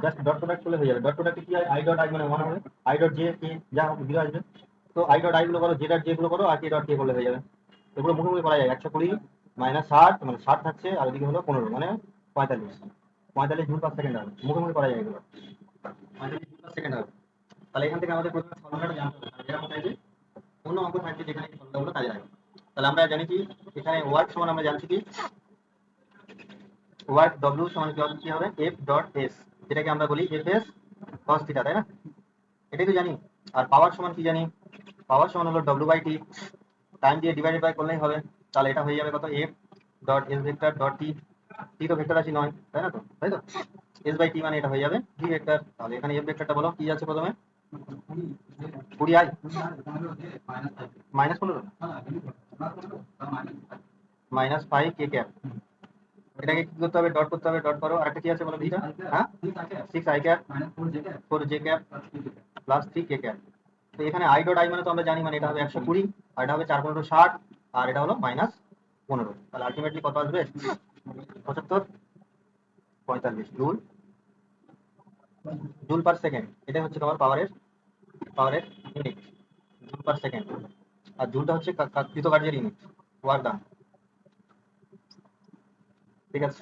Just dot product করলে হয়ে যাবে। ডট প্রোডাক্টে কি হয়, আই ডট আই মানে 1 হবে, আই ডট জে কে যা হবে 0 আসবে। তো আই ডট আই গুলো করো, জে ডট জে গুলো করো, আর কে ডট কে করলে হয়ে যাবে। এগুলো মুখে মুখে করা যায়। 120 মাইনাস 60 মানে 60 থাকছে, আর ওদিকে হলো 15 মানে 45। 45 জুল পার সেকেন্ড হবে, মুখে মুখে করা যায় এগুলো। 45 জুল পার সেকেন্ড হবে। তাহলে এখান থেকে আমাদের প্রথমে ফর্মুলাটা জানতে হবে, কারণ এরকম হয় যে অন্য অঙ্ক থাকবে যেখানে এই ফর্মুলাগুলো কাজে লাগে। তাহলে আমরা জানি কি, এখানে ওয়ার্ক সমান আমরা জানছি কি, ওয়ার্ক ডব্লিউ সমান কি হবে, এফ ডট এস, যেটাকে আমরা বলি এফ এস কস থিটা, তাই না? এটাই তো জানি। আর পাওয়ার সমান কি জানি, পাওয়ার সমান হলো ডব্লিউ বাই টি, টাইম দিয়ে ডিভাইডেড বাই করলেই হবে। তাহলে এটা হয়ে যাবে কত, F dot S vector dot T, T তো ভেক্টর রাশি নয়, তাই না? তো তাই তো, এস বাই টি মানে এটা হয়ে যাবে ভি ভেক্টর। তাহলে এখানে এফ ভেক্টরটা বলো কি আছে প্রথমে, 20 আই -15 -5 কে ক্যাপ। এটাকে কি করতে হবে, ডট করতে হবে, ডট করো। আরেকটা কি আছে বলো ভিটা, হ্যাঁ 6 I cap 4 J cap plus 3 K cap. তো এখানে আই ডট আই মানে তো আমরা জানি, মানে এটা হবে 120, আর এটা হবে 4 15 60, আর এটা হলো -15। তাহলে আলটিমেটলি কত আসবে, 75 45 জুল, জুল পার সেকেন্ড। এটাই হচ্ছে তোমার পাওয়ারের ইউনিট, জুল পার সেকেন্ড। আর জুলটা হচ্ছে কৃতকার্যের ইউনিট, ওয়ার্ক ডান। ঠিক আছে।